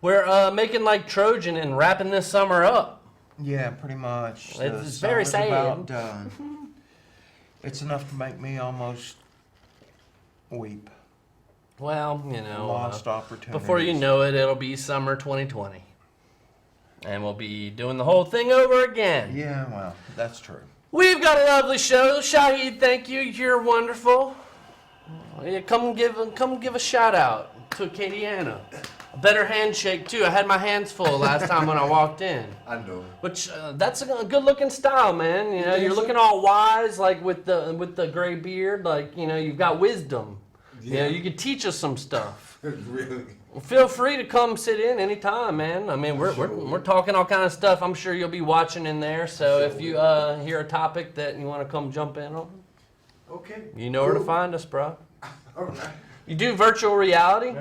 We're making like Trojan and wrapping this summer up. Yeah, pretty much. It's very sad. About done. It's enough to make me almost weep. Well, you know, Lost opportunities. before you know it, it'll be summer 2020. And we'll be doing the whole thing over again. Yeah, well, that's true. We've got a lovely show. Shahid, thank you. You're wonderful. Yeah, come give a shout out to Katie Anna. A better handshake too. I had my hands full last time when I walked in. I know. Which that's a good looking style, man. You know, you're looking all wise, like with the gray beard, like you know, you've got wisdom. Yeah. You know, you could teach us some stuff. Really? Well, feel free to come sit in anytime, man. I mean, we're talking all kind of stuff. I'm sure you'll be watching in there. So if you hear a topic that you want to come jump in on, Okay. you know where to find us, bro. All right. You do virtual reality?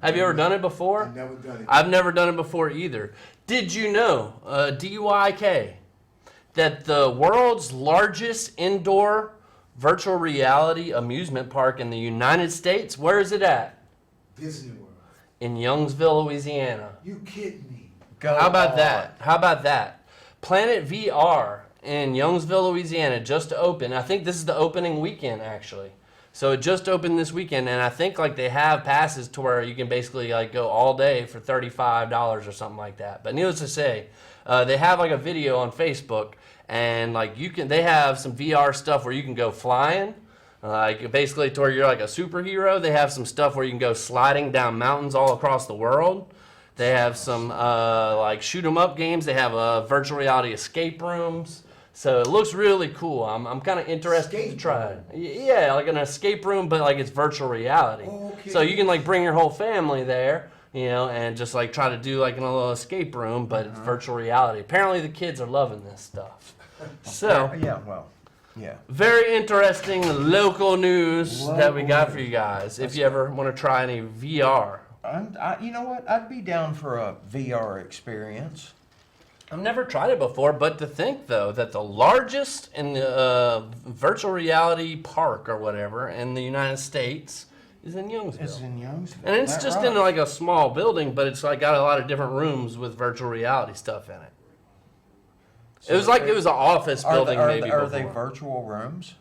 Have you ever done it before? I've never done it. I've never done it before either. Did you know, DUIK, that the world's largest indoor virtual reality amusement park in the United States, where is it at? Disney World. In Youngsville, Louisiana. You kidding me? Go How about on. that? How about that? Planet VR in Youngsville, Louisiana just opened. I think this is the opening weekend, actually. So it just opened this weekend, and I think like they have passes to where you can basically like go all day for $35 or something like that. But needless to say, they have like a video on Facebook, and like they have some VR stuff where you can go flying, like basically to where you're like a superhero. They have some stuff where you can go sliding down mountains all across the world. They have some like shoot 'em up games. They have virtual reality escape rooms. So it looks really cool. I'm kind of interested to try it. Yeah, like an escape room, but like it's virtual reality. Okay. So you can like bring your whole family there, you know, and just like try to do like in a little escape room, but it's virtual reality. Apparently the kids are loving this stuff. So Yeah, well, yeah. very interesting local news that we got Local for you guys. If you ever want to try any VR. You know what? I'd be down for a VR experience. I've never tried it before, but to think though that the largest in the virtual reality park or whatever in the United States is in Youngsville. It's in Youngsville. And it's That just right. in like a small building, but it's like got a lot of different rooms with virtual reality stuff in it. So It was like they- it was an office building are maybe Are they before. virtual rooms?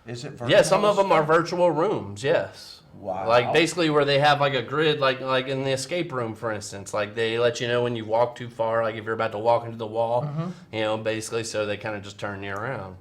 Is it virtual? Yeah, some of them are stuff? virtual rooms. Yes. Wow. Like basically where they have like a grid, like in the escape room, for instance. Like they let you know when you walk too far, like if you're about to walk into the wall, Mm-hmm. you know, basically so they kind of just turn you around.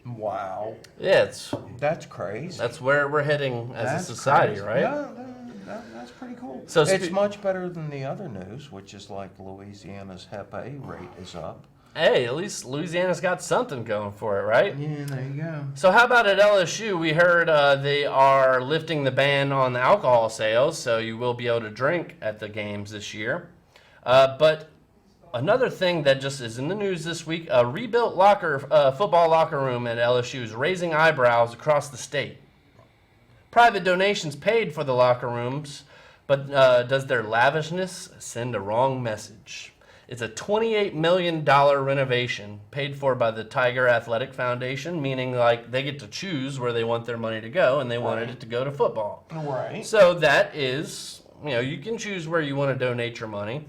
Wow. Yeah, That's crazy. that's where we're heading as That's a society, crazy. right? Yeah, that's pretty cool. So it's spe- much better than the other news, which is like Louisiana's Hep A rate is up. Hey, at least Louisiana's got something going for it, right? Yeah, there you go. So how about at LSU? We heard they are lifting the ban on the alcohol sales, so you will be able to drink at the games this year. But another thing that just is in the news this week, a rebuilt football locker room at LSU is raising eyebrows across the state. Private donations paid for the locker rooms, but does their lavishness send a wrong message? It's a $28 million renovation paid for by the Tiger Athletic Foundation, meaning like they get to choose where they want their money to go, and they wanted it to go to football. Right. So that is, you know, you can choose where you want to donate your money.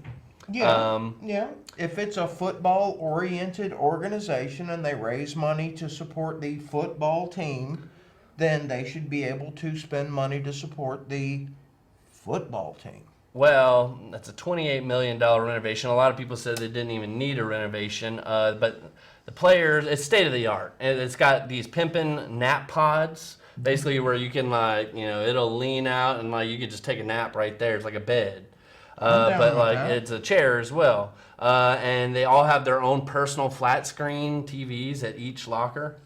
Yeah. Yeah. If it's a football-oriented organization and they raise money to support the football team, then they should be able to spend money to support the football team. Well, that's a $28 million renovation. A lot of people said they didn't even need a renovation, but the players, it's state of the art. And it's got these pimpin' nap pods, basically where you can like, you know, it'll lean out and like you could just take a nap right there. It's like a bed. down But with like that. it's a chair as well. And they all have their own personal flat screen TVs at each locker.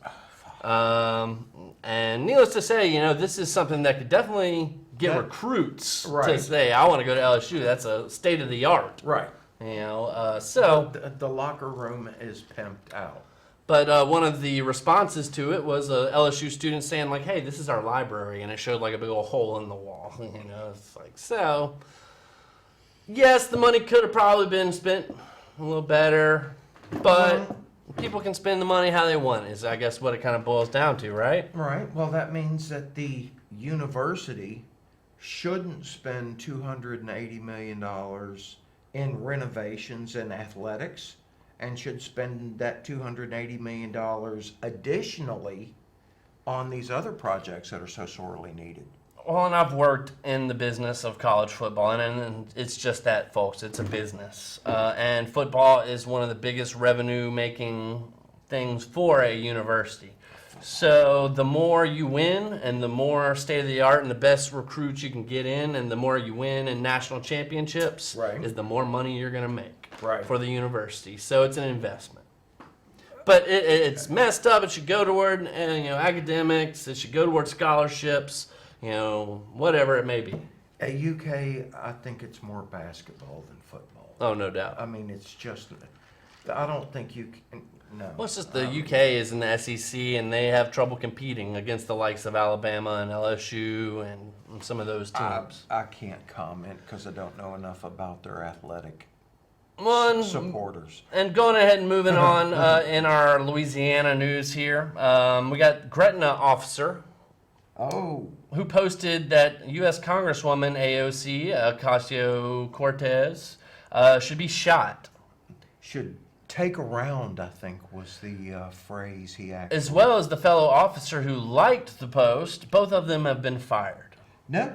And needless to say, you know, this is something that could definitely get recruits to Right. say, I want to go to LSU. That's a state of the art. Right. You know, so, The locker room is pimped out. but one of the responses to it was a LSU student saying like, hey, this is our library. And it showed like a big old hole in the wall. You know, it's like, so, yes, the money could have probably been spent a little better, but people can spend the money how they want is, I guess, what it kind of boils down to, right? Right. Well, that means that the university shouldn't spend $280 million in renovations and athletics, and should spend that $280 million additionally on these other projects that are so sorely needed. Well, and I've worked in the business of college football, and it's just that, folks. It's a business. And football is one of the biggest revenue-making things for a university. So the more you win, and the more state-of-the-art and the best recruits you can get in, and the more you win in national championships, Right. is the more money you're going to make Right. for the university. So it's an investment. But it's messed up. It should go toward academics. It should go toward scholarships. Whatever it may be. At UK, I think it's more basketball than football. Oh, no doubt. I mean, it's just, I don't think you can, no. Well, it's just the UK is in the SEC, and they have trouble competing against the likes of Alabama and LSU and some of those teams. I can't comment because I don't know enough about their athletic supporters. And going ahead and moving on in our Louisiana news here, we got Gretna officer Oh, who posted that U.S. Congresswoman AOC Ocasio-Cortez should be shot. should take a round, I think, was the phrase he actually. As well as the fellow officer who liked the post. Both of them have been fired. No,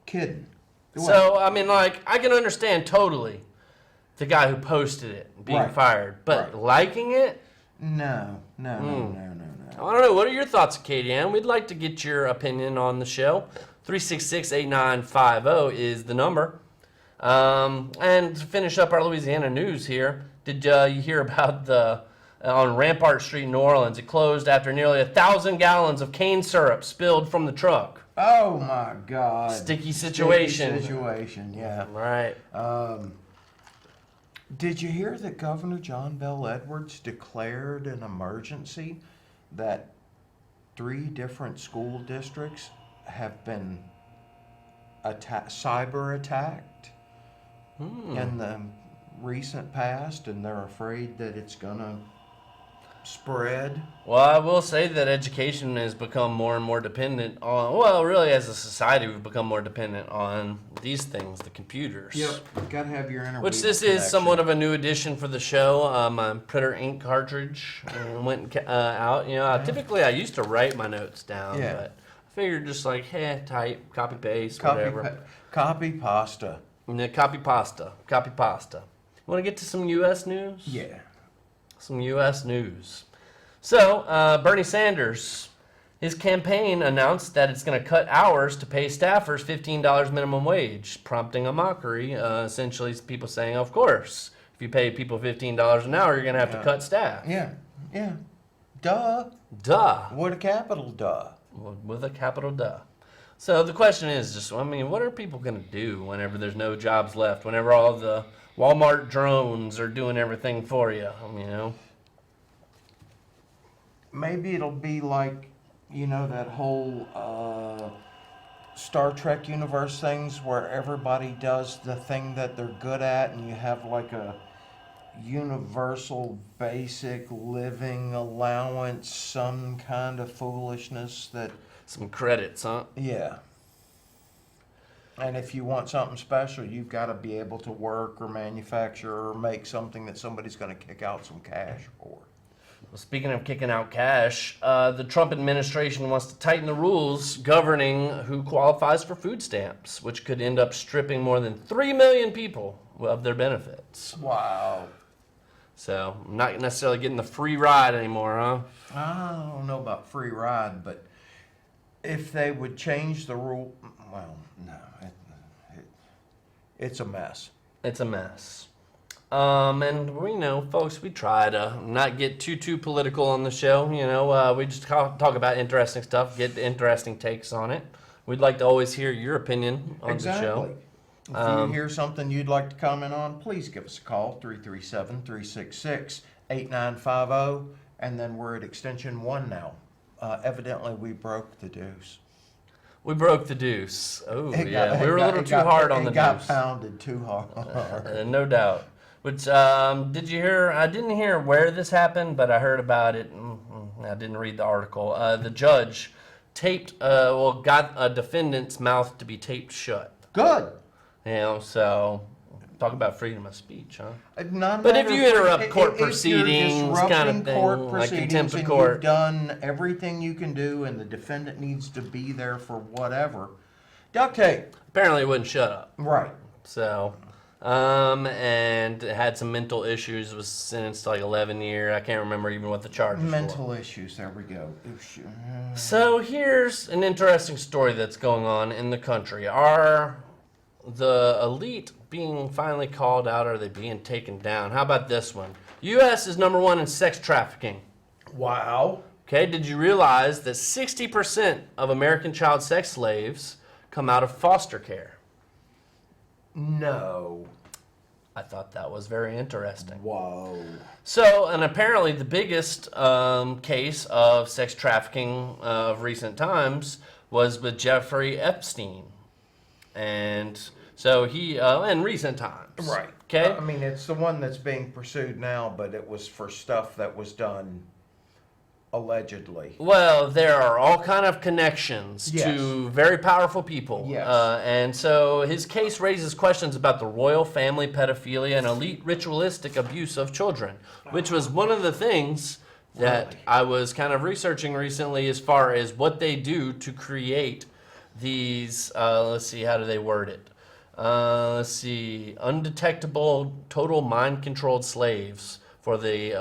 kidding. So, I mean, I can understand totally the guy who posted it being Right. fired. But Right. liking it? No. I don't know. What are your thoughts, Katie Ann? We'd like to get your opinion on the show. 366-8950 is the number. And to finish up our Louisiana news here, did you hear about on Rampart Street in New Orleans? It closed after nearly 1,000 gallons of cane syrup spilled from the truck. Oh my God. Sticky situation. Sticky situation, yeah. Right. Did you hear that Governor John Bel Edwards declared an emergency that 3 different school districts have been cyber attacked in the recent past, and they're afraid that it's gonna spread? Well, I will say that education has become more and more dependent on, well, really as a society, we've become more dependent on these things, the computers. Gotta have your internet. Which this is somewhat of a new addition for the show. My printer ink cartridge went out. Typically I used to write my notes down, Yeah. but I figured just type, copy, paste, whatever. Copy pasta. And then copy pasta. Want to get to some U.S. news? Yeah. Some U.S. news. So, Bernie Sanders, his campaign announced that it's going to cut hours to pay staffers $15 minimum wage, prompting a mockery. Essentially, people saying, of course, if you pay people $15 an hour, you're going to have to cut staff. Yeah. Duh. Duh. With a capital duh. With a capital duh. So the question is what are people going to do whenever there's no jobs left, whenever all the Walmart drones are doing everything for you, Maybe it'll be like, that whole Star Trek universe things where everybody does the thing that they're good at, and you have like a universal basic living allowance, some kind of foolishness that. Some credits, huh? Yeah. And if you want something special, you've got to be able to work or manufacture or make something that somebody's going to kick out some cash for. Well, speaking of kicking out cash, the Trump administration wants to tighten the rules governing who qualifies for food stamps, which could end up stripping more than 3 million people of their benefits. Wow. So, not necessarily getting the free ride anymore, huh? I don't know about free ride, but if they would change the rule, well, no, it's a mess. It's a mess. And folks, we try to not get too political on the show. We just talk about interesting stuff, get interesting takes on it. We'd like to always hear your opinion on the show. If you hear something you'd like to comment on, please give us a call, 337-366-8950, and then we're at extension 1 now. Evidently, we broke the deuce. We broke the deuce. Oh, yeah. We were a little too hard on the deuce. It got pounded too hard. No doubt. Which, did you hear? I didn't hear where this happened, but I heard about it. I didn't read the article. The judge taped, got a defendant's mouth to be taped shut. Good. You know, so talk about freedom of speech, huh? Not But if matter you of- interrupt court if you're proceedings, disrupting kind of thing, court like proceedings contempt of and court. You've done everything you can do, and the defendant needs to be there for whatever. Duct tape. Apparently, it wouldn't shut up. Right. So, and had some mental issues. Was sentenced to like 11 years. I can't remember even what the charge was Mental issues. There we go. for. So here's an interesting story that's going on in the country. Are the elite being finally called out? Or are they being taken down? How about this one? U.S. is number 1 in sex trafficking. Wow. Okay, did you realize that 60% of American child sex slaves come out of foster care? No. I thought that was very interesting. Whoa. So, and apparently the biggest case of sex trafficking of recent times was with Jeffrey Epstein. And so he, in recent times. Right. Okay? I mean, it's the one that's being pursued now, but it was for stuff that was done allegedly. Well, there are all kind of connections Yes. to very powerful people. Yes. And so his case raises questions about the royal family pedophilia and elite ritualistic abuse of children, which was one of the things that Really? I was kind of researching recently as far as what they do to create these, let's see, how do they word it? Let's see, undetectable, total mind-controlled slaves for the,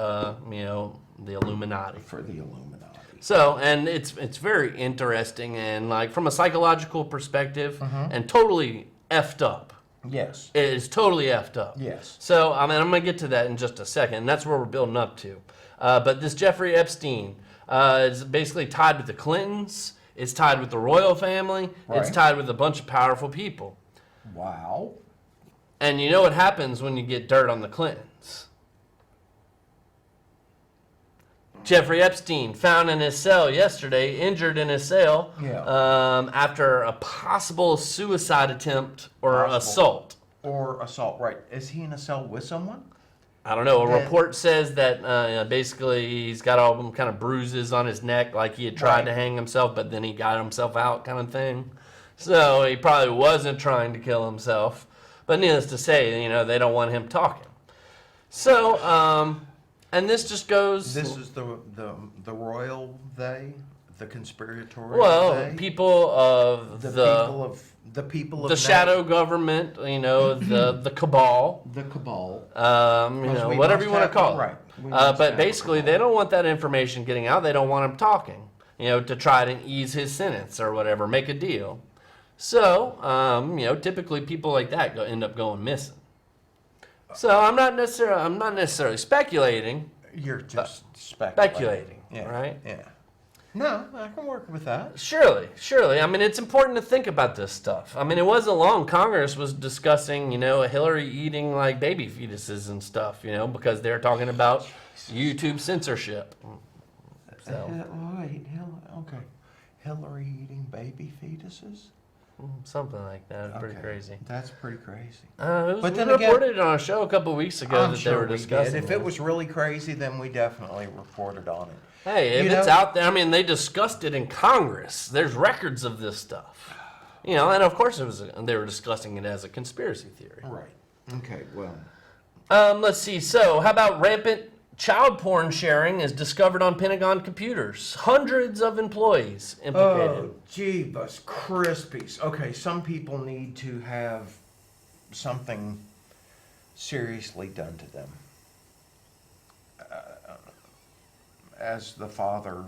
the Illuminati. For the Illuminati. So, and it's very interesting and like from a psychological perspective and totally effed up. Yes. It is totally effed up. Yes. So, I mean, I'm going to get to that in just a second, and that's where we're building up to. But this Jeffrey Epstein is basically tied with the Clintons. It's tied with the royal family. It's Right. tied with a bunch of powerful people. Wow. And you know what happens when you get dirt on the Clintons? Jeffrey Epstein found in his cell yesterday, injured in his cell, Yeah. after a possible suicide attempt or Possible. assault. Or assault. Right. Is he in a cell with someone? I don't know. A Then- report says that basically he's got all them kind of bruises on his neck, like he had tried Right. to hang himself, but then he got himself out, kind of thing. So he probably wasn't trying to kill himself. But needless to say, they don't want him talking. So, and this just goes. This is the royal they, the conspiratorial well, they, people of the people of the shadow government, the cabal, the cabal. We whatever must you want to have- call it. right. We must have But a basically, cabal. they don't want that information getting out. They don't want him talking, to try to ease his sentence or whatever, make a deal. So, typically people like that end up going missing. So I'm not necessarily speculating. You're just speculating. Speculating, right? Yeah. No, I can work with that. Surely. I mean, it's important to think about this stuff. I mean, it wasn't long. Congress was discussing, Hillary eating like baby fetuses and stuff, because they're talking about YouTube censorship. So, Wait, okay. Hillary eating baby fetuses? something like that. It's pretty Okay. crazy. That's pretty crazy. But But we then again- reported it on a show a couple weeks ago I'm that sure they were we discussing did. If it. it was really crazy, then we definitely reported on it. Hey, if You it's know- out there, I mean, they discussed it in Congress. There's records of this stuff. And of course they were discussing it as a conspiracy theory. Right. Okay, well. Let's see. So, how about rampant child porn sharing is discovered on Pentagon computers? Hundreds of employees implicated. Oh, jeebus crispies. Okay, some people need to have something seriously done to them. As a father,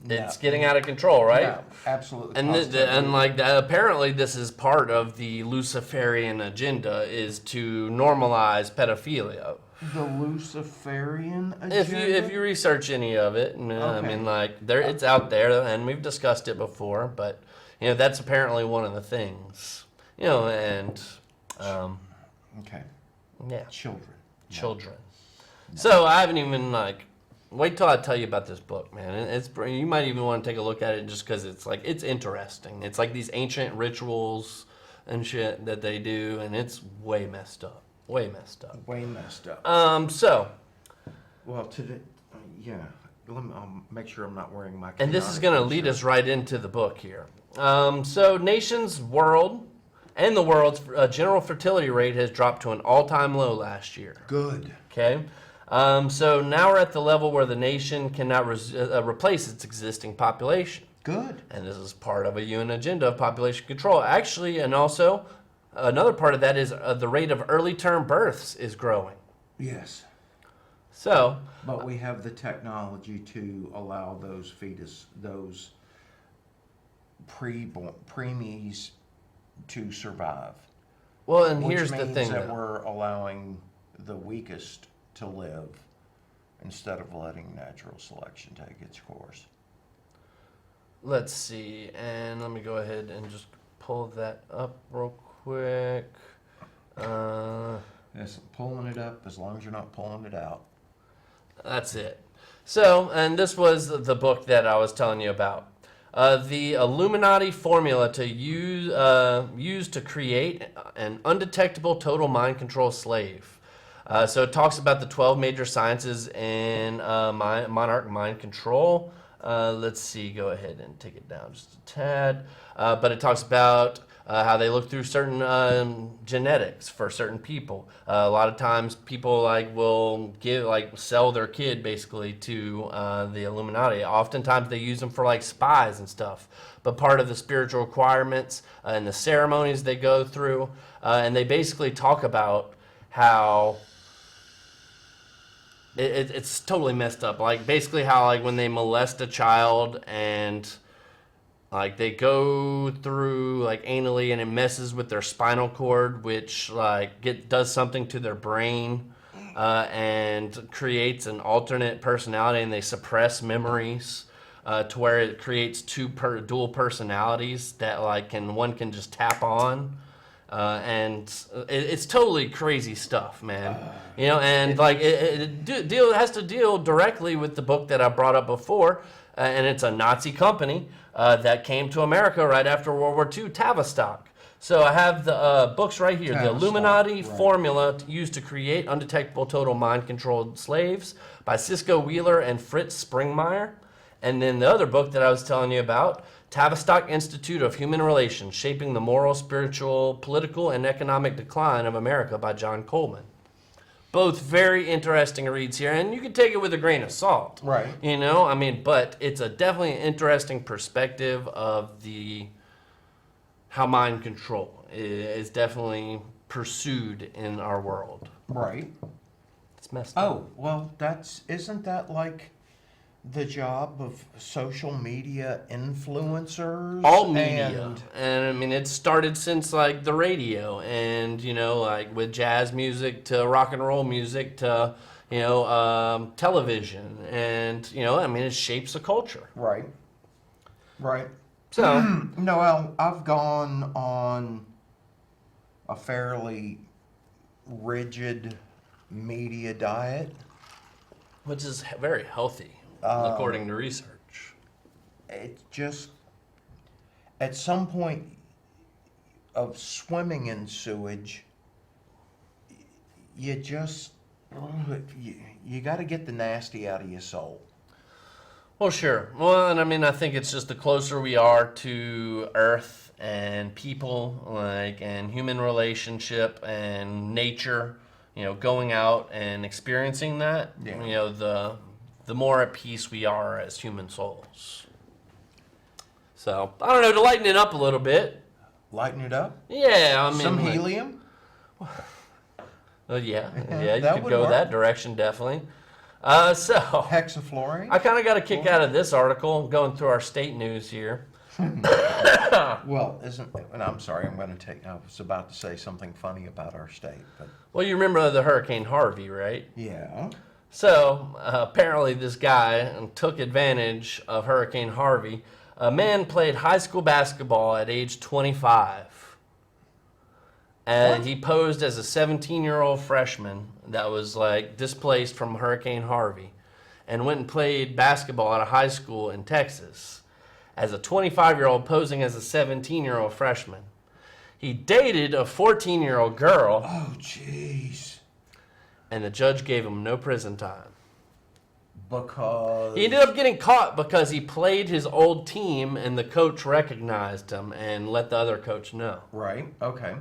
It's getting out of control, right? Yeah, absolutely. And positively. apparently this is part of the Luciferian agenda is to normalize pedophilia. The Luciferian agenda. If you research any of it, I Okay. mean, it's out there, and we've discussed it before. But that's apparently one of the things. And Okay, yeah, children. So I haven't even wait till I tell you about this book, man. You might even want to take a look at it just because it's interesting. It's like these ancient rituals and shit that they do, and it's way messed up. Way messed up. Way messed up. So Well, today, yeah. I'll make sure I'm not wearing my. And this is chaotic going to lead t-shirt. us right into the book here. So, nation's world and the world's general fertility rate has dropped to an all-time low last year. Good. Okay. So now we're at the level where the nation cannot replace its existing population. Good. And this is part of a UN agenda of population control. Actually, and also another part of that is the rate of early term births is growing. Yes. So, But we have the technology to allow those those preemies to survive. well, and Which here's the means thing. that though. we're allowing the weakest to live instead of letting natural selection take its course. Let's see, and let me go ahead and just pull that up real quick. Yes, pulling it up as long as you're not pulling it out. That's it. So, and this was the book that I was telling you about. The Illuminati formula to use to create an undetectable total mind control slave. So it talks about the 12 major sciences in monarch mind control. Let's see, go ahead and take it down just a tad. But it talks about how they look through certain genetics for certain people. A lot of times people will sell their kid basically to the Illuminati. Oftentimes they use them for spies and stuff. But part of the spiritual requirements and the ceremonies they go through, and they basically talk about how it's totally messed up. Basically how when they molest a child and they go through anally and it messes with their spinal cord, which does something to their brain and creates an alternate personality, and they suppress memories to where it creates dual personalities that one can just tap on. And it's totally crazy stuff, man. And it has to deal directly with the book that I brought up before, and it's a Nazi company that came to America right after World War II, Tavistock. So I have the books right here, The Tavistock, Illuminati right. Formula Used to Create Undetectable Total Mind-Controlled Slaves by Cisco Wheeler and Fritz Springmeier. And then the other book that I was telling you about, Tavistock Institute of Human Relations, Shaping the Moral, Spiritual, Political, and Economic Decline of America by John Coleman. Both very interesting reads here, and you can take it with a grain of salt. Right. But it's definitely an interesting perspective of how mind control is definitely pursued in our world. Right. It's messed up. Oh, well, isn't that the job of social media influencers? All media, and it started since the radio, and with jazz music to rock and roll music to television, and it shapes a culture. Right. Right. So Noel, I've gone on a fairly rigid media diet. which is very healthy according to research. It's just at some point of swimming in sewage, you just you got to get the nasty out of your soul. Well, sure. Well, and I think it's just the closer we are to Earth and people, and human relationship and nature, going out and experiencing that, Yeah. the more at peace we are as human souls. So, I don't know, to lighten it up a little bit. Lighten it up. Yeah, Some helium. Yeah, you That could would go work. that direction, definitely. So, Hexafluorine. I kind of got a kick out of this article, going through our state news here. Well, and I'm sorry, I was about to say something funny about our state, but Well, you remember the Hurricane Harvey, right? yeah. So, apparently this guy took advantage of Hurricane Harvey. A man played high school basketball at age 25. And What? he posed as a 17-year-old freshman that was displaced from Hurricane Harvey and went and played basketball at a high school in Texas as a 25-year-old posing as a 17-year-old freshman. He dated a 14-year-old girl, Oh, jeez. and the judge gave him no prison time. Because He ended up getting caught because he played his old team and the coach recognized him and let the other coach know. right. Okay.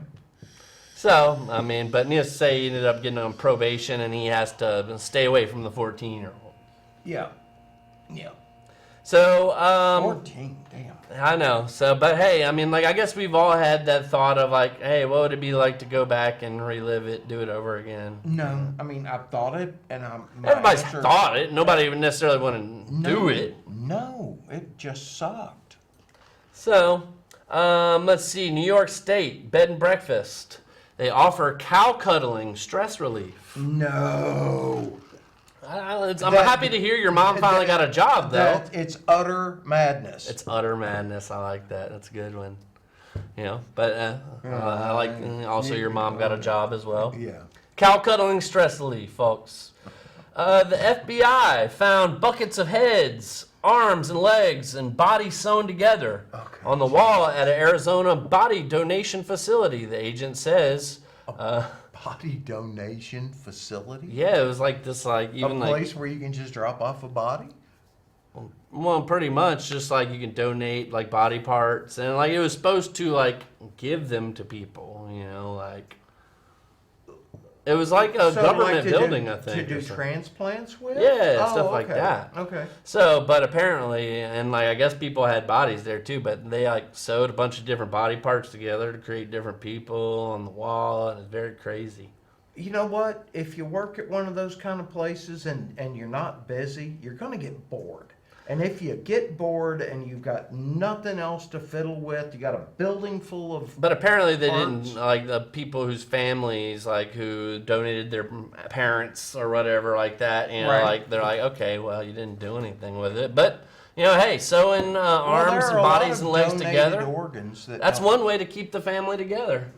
So, I mean, but needless to say, he ended up getting on probation and he has to stay away from the 14-year-old. Yeah. Yeah. So, 14. Damn. I know. So, but hey, I mean, like, I guess we've all had that thought of like, hey, what would it be like to go back and relive it, do it over again? No, I mean I've thought it, and Everybody's thought it. Nobody even necessarily want to do it. No, it just sucked. So, let's see. New York State bed and breakfast. They offer cow cuddling stress relief. No. I'm happy to hear your mom finally got a job, though. It's utter madness. It's utter madness. I like that. That's a good one. You know, but I like also your mom got a job as well. Yeah. Cow cuddling stress relief, folks. The FBI found buckets of heads, arms, and legs, and bodies sewn together on the wall at an Arizona body donation facility. The agent says. Body donation facility? Yeah, it was like this, like even a like place where you can just drop off a body? well, pretty much just like you can donate like body parts, and like it was supposed to like give them to people, you know, like it was like a So, government like, to building, do, I think. To or do something. transplants with? Yeah, Oh, stuff like okay. that. Okay. So, but apparently, and like I guess people had bodies there too, but they like sewed a bunch of different body parts together to create different people on the wall, and it's very crazy. You know what? If you work at one of those kind of places and you're not busy, you're going to get bored. And if you get bored and you've got nothing else to fiddle with, you got a building full of But apparently they parts. didn't, like the people whose families, like who donated their parents or whatever like that, you know, Right. like they're like, okay, well, you didn't do anything with it. But, you know, hey, sewing Well, arms there and are a lot bodies of and legs donated together, organs that that's don't- one way to keep the family together.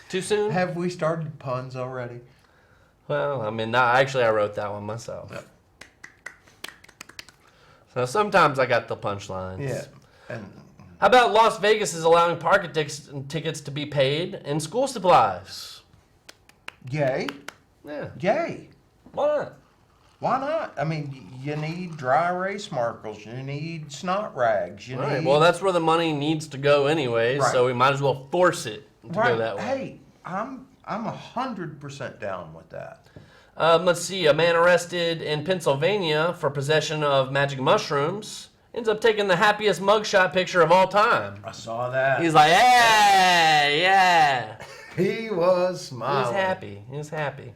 Too soon? Have we started puns already? Well, I mean, actually I wrote that one myself. Yep. So sometimes I got the punchlines. Yeah. And How about Las Vegas is allowing parking tickets to be paid in school supplies? yay, Yeah, yay. why not? Why not? I mean, you need dry erase markers. You need snot rags. You Right. need. Well, that's where the money needs to go anyways, Right. so we might as well force it to go that way. Hey, I'm 100% down with that. Let's see. A man arrested in Pennsylvania for possession of magic mushrooms ends up taking the happiest mugshot picture of all time. I saw that. He's like, hey, yeah. He was He smiling. was happy. He was happy.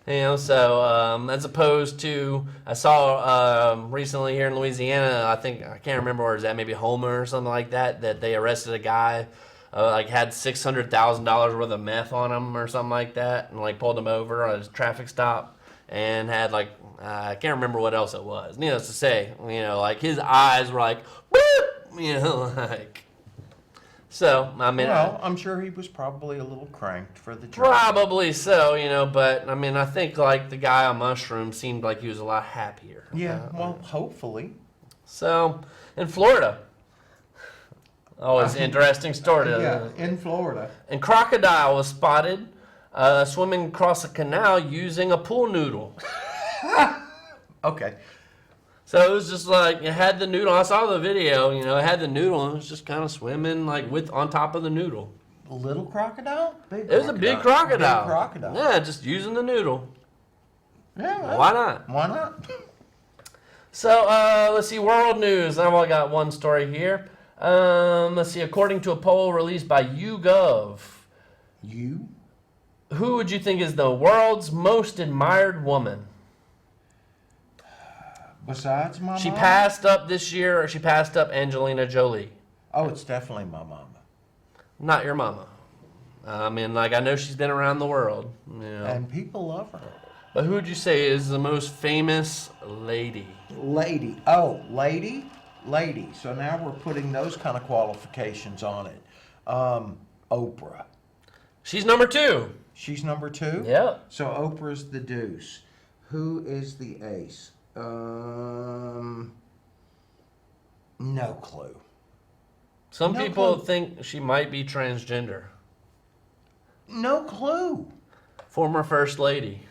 You know, so as opposed to, I saw recently here in Louisiana, I can't remember where it was at, maybe Homer or something like that, that they arrested a guy, like had $600,000 worth of meth on him or something like that, and like pulled him over at a traffic stop, and had like, I can't remember what else it was. Needless to say, you know, like his eyes were like, boop, you know, like. So, I mean, Well, I'm sure he was probably a little cranked for the job. probably so, you know, but I mean, I think like the guy on mushrooms seemed like he was a lot happier. Yeah, well, hopefully. So, in Florida, always interesting story. Yeah, in Florida. And crocodile was spotted swimming across a canal using a pool noodle. Okay. So it was just like it had the noodle. I saw the video. You know, it had the noodle and it was just kind of swimming like with on top of the noodle. Little crocodile? Big It was a big crocodile. Big crocodile. Yeah, just using the noodle. Yeah, well, Why not? Why not? So let's see, world news. I've only got one story here. Let's see, according to a poll released by YouGov, You? who would you think is the world's most admired woman? Besides my She mom? passed up this year, or she passed up Angelina Jolie. Oh, it's definitely my mama. Not your mama. I mean, like, I know she's been around the world, you know. And people love her. But who would you say is the most famous lady? Lady. Oh, lady? Lady. So now we're putting those kind of qualifications on it. Oprah. She's number 2. She's number 2? Yep. So Oprah's the deuce. Who is the ace? No clue. Some No people clue. think she might be transgender. No clue. Former First Lady.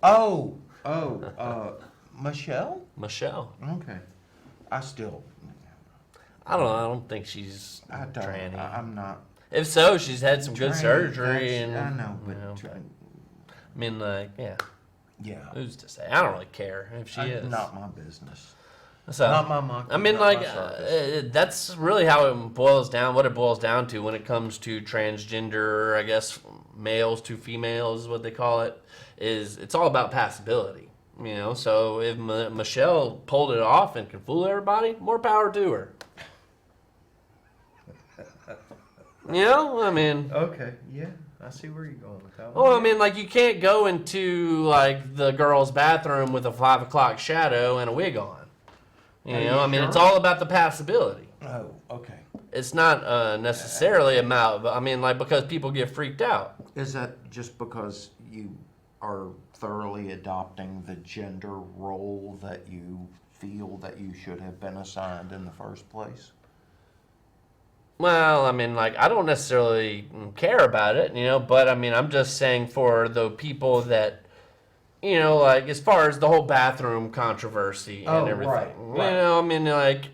Oh, Michelle? Michelle. Okay. I still, I don't know. I don't think she's I don't, tranny. I'm not. If so, she's had some good tranny, surgery, that's- and I know, but, I mean, like, yeah. yeah. Who's to say? I don't really care if she is. Not my business. So, Not my monkey. I mean, not like, my circus. that's really how it boils down. What it boils down to when it comes to transgender, I guess, males to females is what they call it. Is it's all about passability. You know, so if Michelle pulled it off and can fool everybody, more power to her. You know, I mean. Okay, yeah, I see where you're going with that one. Well, I mean, like, you can't go into, like, the girl's bathroom with a 5 o'clock shadow and a wig on. You Are know, you I mean, it's sure? all about the passability. Oh, okay. It's not necessarily about, I mean, like, because people get freaked out. Is that just because you are thoroughly adopting the gender role that you feel that you should have been assigned in the first place? Well, I mean, like, I don't necessarily care about it, you know, but I mean, I'm just saying for the people that, you know, like, as far as the whole bathroom controversy and Oh, everything. right. You know, I mean, like,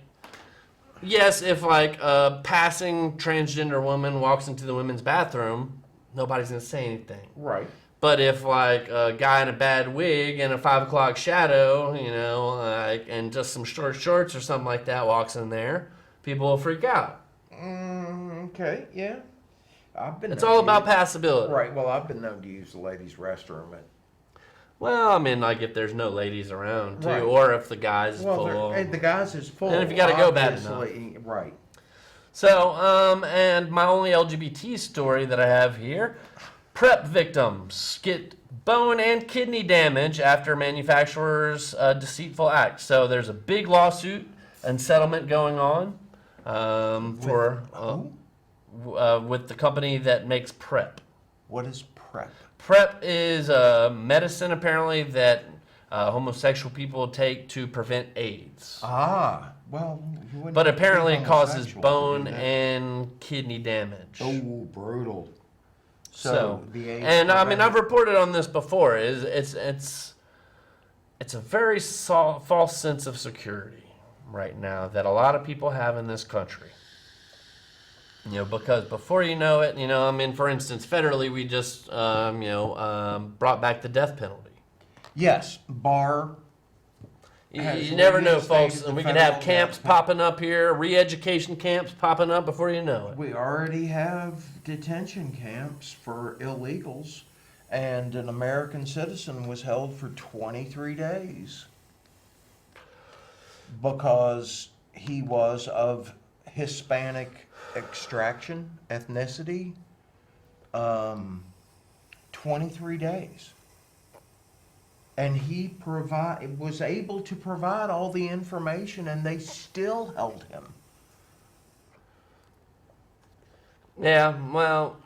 yes, if, like, a passing transgender woman walks into the women's bathroom, nobody's going to say anything. Right. But if, like, a guy in a bad wig and a 5 o'clock shadow, you know, like, and just some short shorts or something like that walks in there, people will freak out. Okay, yeah. It's all about passability. Right, well, I've been known to use the ladies' restroom at Well, I mean, like, if there's no ladies around, too, Right. or if the guy's well, full. and the guys is full. And if you gotta go bad obviously, right. So, and my only LGBT story that I have here, PrEP victims get bone and kidney damage after manufacturer's deceitful act. So there's a big lawsuit and settlement going on with the company that makes PrEP. What is PrEP? PrEP is a medicine apparently that homosexual people take to prevent AIDS. Ah, well, you wouldn't But have to be apparently it causes homosexual to bone do that. and kidney damage. Oh, brutal. So, the AIDS and I mean, I've prevention- reported on this before. It's a very false sense of security right now that a lot of people have in this country. You know, because before you know it, you know, I mean, for instance, federally, we just, brought back the death penalty. Yes, bar. Has You never know, reinstated folks. the And we could federal have camps death penalty. popping up here, re-education camps popping up before you know it. We already have detention camps for illegals, and an American citizen was held for 23 days because he was of Hispanic extraction, ethnicity. 23 days. And he was able to provide all the information, and they still held him. Yeah, well,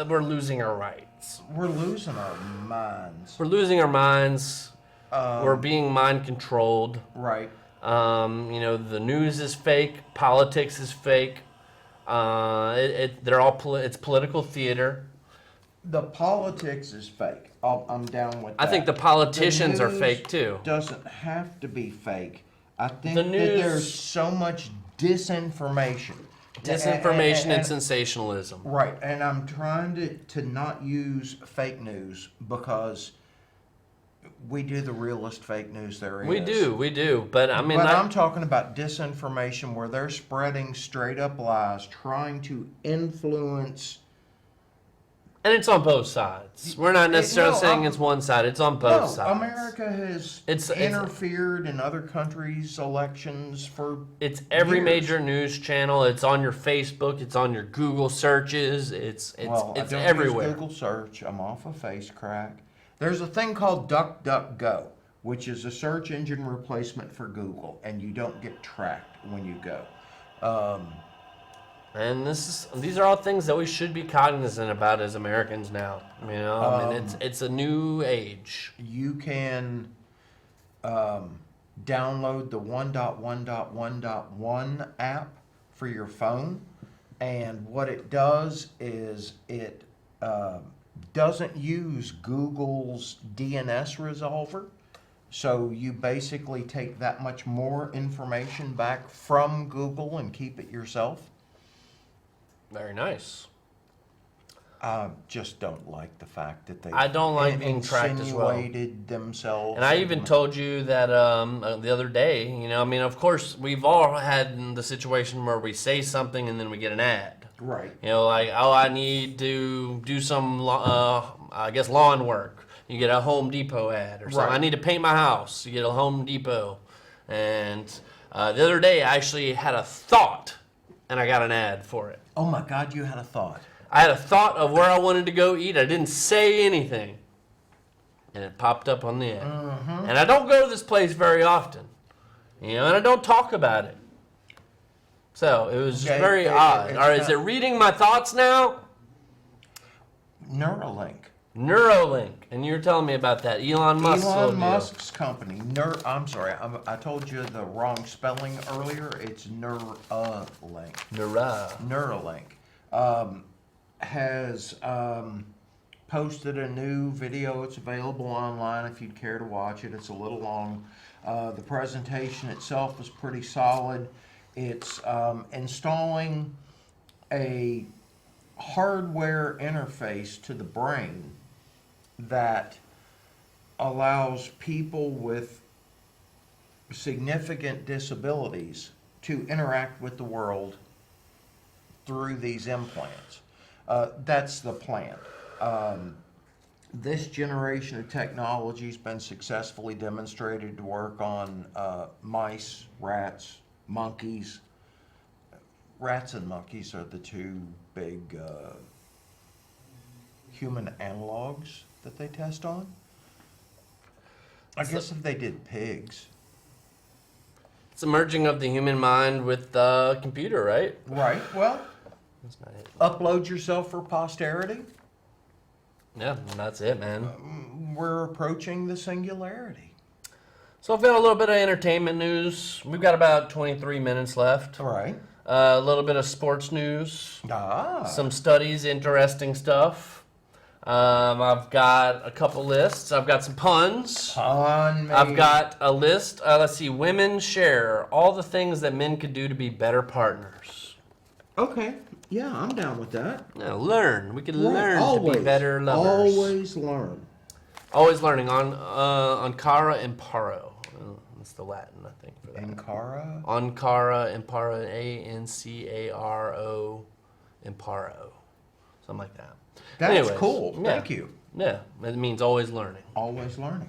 we're losing our rights. We're losing our minds. We're losing our minds. We're being mind controlled. Right. You know, the news is fake. Politics is fake. It's political theater. The politics is fake. I'm down with that. I think the politicians are news fake too. Doesn't have to be fake. I think The that news- there's so much disinformation. Disinformation and And- sensationalism. Right, and I'm trying to not use fake news because we do the realest fake news there is. We do. But I mean, But I'm talking about disinformation where they're spreading straight up lies, trying to influence. and it's on both sides. We're not necessarily No, saying I'm- it's one side. It's on both No, sides. America has It's- interfered in other countries' elections for. It's every years. major news channel. It's on your Facebook. It's on your Google searches. It's Well, I don't everywhere. use Google search. I'm off of FaceCrack. There's a thing called DuckDuckGo, which is a search engine replacement for Google, and you don't get tracked when you go. And these are all things that we should be cognizant about as Americans now. You know, I mean, it's a new age. You can download the 1.1.1.1 app for your phone, and what it does is it doesn't use Google's DNS resolver. So you basically take that much more information back from Google and keep it yourself. Very nice. Just don't like the fact that they I don't like being tracked as well. insinuated themselves. And I even told you that the other day, I mean, of course, we've all had the situation where we say something and then we get an ad. Right. Like, oh, I need to do some, lawn work. You get a Home Depot ad or something. Right. I need to paint my house. You get a Home Depot. And the other day, I actually had a thought, and I got an ad for it. Oh my God, you had a thought. I had a thought of where I wanted to go eat. I didn't say anything. And it popped up on the ad. Mm-hmm. And I don't go to this place very often. And I don't talk about it. So it was just Okay, very odd. it's All right, is not- it reading my thoughts now? Neuralink. Neuralink. And you were telling me about that. Elon Musk. Elon Musk's company. I'm sorry, I told you the wrong spelling earlier. It's Neuralink. Neuralink has posted a new video. It's available online if you'd care to watch it. It's a little long. The presentation itself is pretty solid. It's installing a hardware interface to the brain that allows people with significant disabilities to interact with the world through these implants. That's the plan. This generation of technology has been successfully demonstrated to work on mice, rats, monkeys. Rats and monkeys are the two big human analogs that they test on. I guess if they did pigs. It's a merging of the human mind with the computer, right? Right. Well, That's not it. upload yourself for posterity. Yeah, that's it, man. We're approaching the singularity. So I've got a little bit of entertainment news. We've got about 23 minutes left. All right. A little bit of sports news. Some studies, interesting stuff. I've got a couple lists. I've got some puns. I've got a list. Let's see. Women share all the things that men could do to be better partners. Okay. Yeah, I'm down with that. Yeah, learn. We could learn to be better lovers. Always learn. Always learning. Ankara Imparo. That's the Latin, I think, for that. Ankara? Ankara Imparo. Ancaro Imparo. Something like that. That's Anyways, cool. yeah. Thank you. Yeah, it means always learning. Always learning.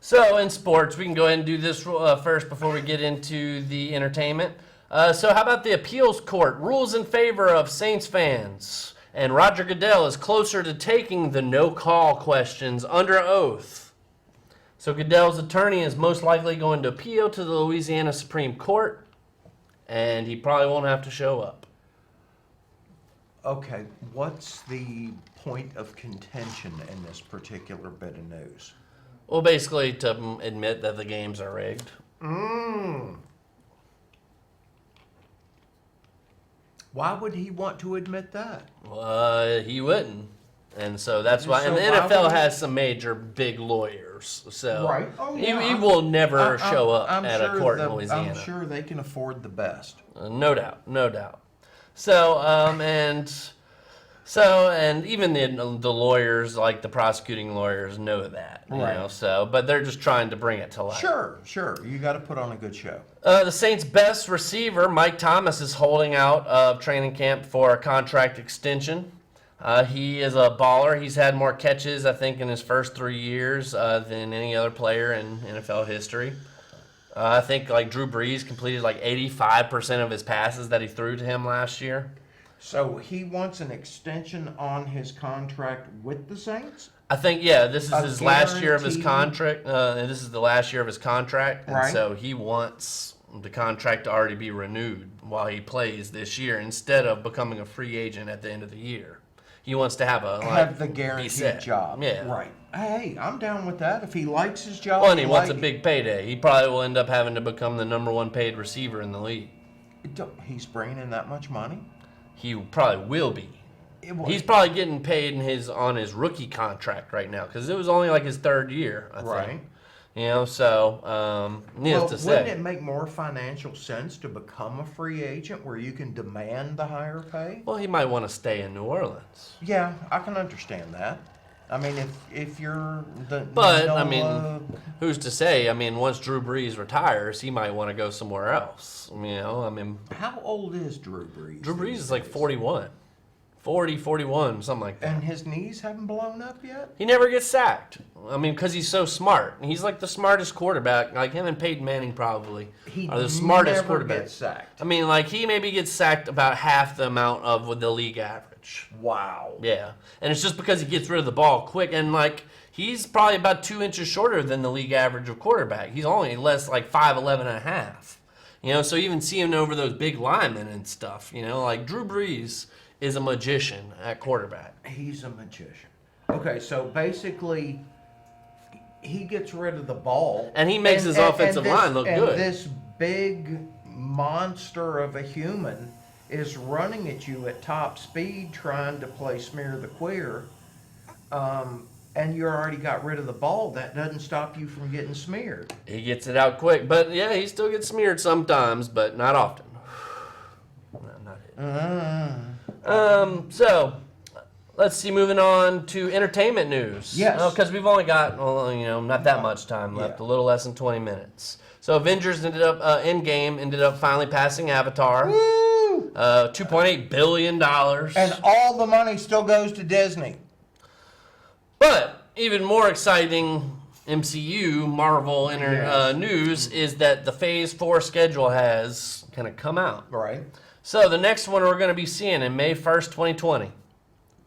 So in sports, we can go ahead and do this first before we get into the entertainment. So how about the appeals court rules in favor of Saints fans? And Roger Goodell is closer to taking the no-call questions under oath. So Goodell's attorney is most likely going to appeal to the Louisiana Supreme Court, and he probably won't have to show up. Okay, what's the point of contention in this particular bit of news? Well, basically to admit that the games are rigged. Why would he want to admit that? He wouldn't. And so that's why. So And the why NFL would he- has some major big lawyers. So Right. Oh, yeah. he will never I'm- show up I'm at sure a court in I'm Louisiana. sure they can afford the best. No doubt. No doubt. So, and even the lawyers, like the prosecuting lawyers, know that. You Right. know, so, but they're just trying to bring it to light. Sure. You got to put on a good show. The Saints' best receiver, Mike Thomas, is holding out of training camp for a contract extension. He is a baller. He's had more catches, I think, in his first 3 years than any other player in NFL history. I think like Drew Brees completed like 85% of his passes that he threw to him last year. So he wants an extension on his contract with the Saints? I think, yeah, this is A his last year of his guaranteed- contract. And this is the last year of his contract. And Right. so he wants the contract to already be renewed while he plays this year instead of becoming a free agent at the end of the year. He wants to have Have the be guaranteed set. job. Yeah. Right. Hey, I'm down with that. If he likes his job. Well, and he wants a big payday. He probably will end up having to become the #1 paid receiver in the league. He's bringing in that much money? He probably will be. He's probably getting paid on his rookie contract right now because it was only like his third year, I think. Right. You know, so needless to say. Wouldn't it make more financial sense to become a free agent where you can demand the higher pay? Well, he might want to stay in New Orleans. Yeah, I can understand that. I mean, if you're the But, I mean, who's to say? I mean, once Drew Brees retires, he might want to go somewhere else. You know, I mean, how old is Drew Brees? Drew Brees these is like days? 41. 40, 41, something like that. And his knees haven't blown up yet? He never gets sacked. I mean, because he's so smart. He's like the smartest quarterback. Like him and Peyton Manning probably He are the smartest never quarterbacks. gets sacked. I mean, like he maybe gets sacked about half the amount of the league average. Wow. Yeah, and it's just because he gets rid of the ball quick, and like he's probably about 2 inches shorter than the league average of quarterback. He's only less like 5'11" and a half. You know, so even seeing over those big linemen and stuff. You know, like Drew Brees is a magician at quarterback. He's a magician. Okay, so basically, he gets rid of the ball, And he makes his offensive line look and good. This big monster of a human is running at you at top speed, trying to play smear the queer, and you already got rid of the ball. That doesn't stop you from getting smeared. He gets it out quick, but yeah, he still gets smeared sometimes, but not often. No, not it. So let's see. Moving on to entertainment news. Yes. Because we've only got, well, you know, not that much time left. Yeah. A little less than 20 minutes. So Avengers Endgame ended up finally passing Avatar. Woo! $2.8 billion. And all the money still goes to Disney. But even more exciting MCU Marvel Yes. news is that the Phase 4 schedule has kind of come out. Right. So the next one we're going to be seeing in May 1st, 2020.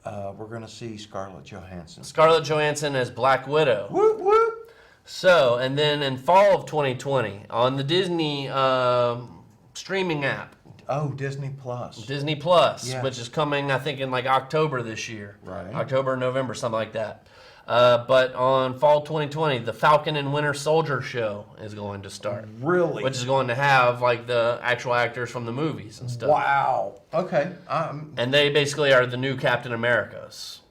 We're going to see Scarlett Johansson. Scarlett Johansson as Black Widow. Whoop, whoop. So, and then in fall of 2020 on the Disney streaming app, Disney Plus. Disney Plus, Yeah. which is coming, I think, in like October this year. Right. October, November, something like that. But on fall 2020, the Falcon and Winter Soldier show is going to start. Really? Which is going to have like the actual actors from the movies and stuff. Wow. Okay. And they basically are the new Captain Americas.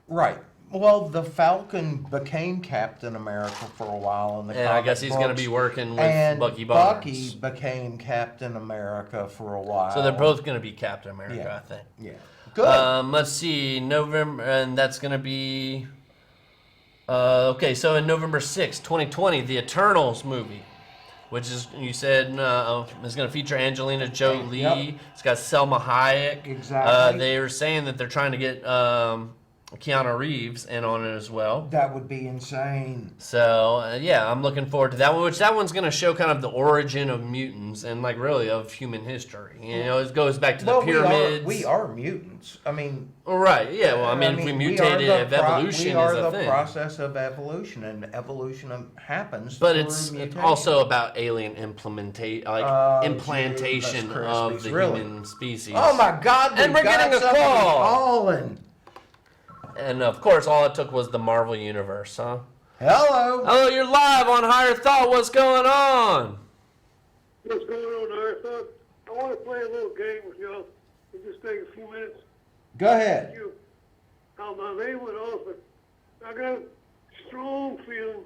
Right. Well, the Falcon became Captain America for a while in the And I guess he's going to books, be working with and Bucky Barnes. Bucky became Captain America for a while. So they're both going to be Captain America, Yeah. I think. Yeah. Good. Let's see, November, and that's going to be. Okay, so in November 6th, 2020, the Eternals movie, which is, you said, is going to feature Angelina Jolie. Yep. It's got Selma Hayek. Exactly. They were saying that they're trying to get Keanu Reeves in on it as well. That would be insane. So, yeah, I'm looking forward to that one, which that one's going to show kind of the origin of mutants and, like, really of human history. You know, it goes back to the pyramids. We are mutants. I mean, Right, yeah, well, I mean, if we are mutated, the if evolution we are is a the thing. process of evolution, and evolution happens. But through it's mutation. also about alien Oh, implantation Judas of Christ, the really? human species. Oh my God! And we're got getting a somebody call. calling. And of course, all it took was the Marvel Universe, huh? Hello. Oh, you're live on Higher Thought. What's going on? What's going on, Arthur? I want to play a little game with y'all. It'll just take a few minutes. Go ahead. My name would also. I got a strong feeling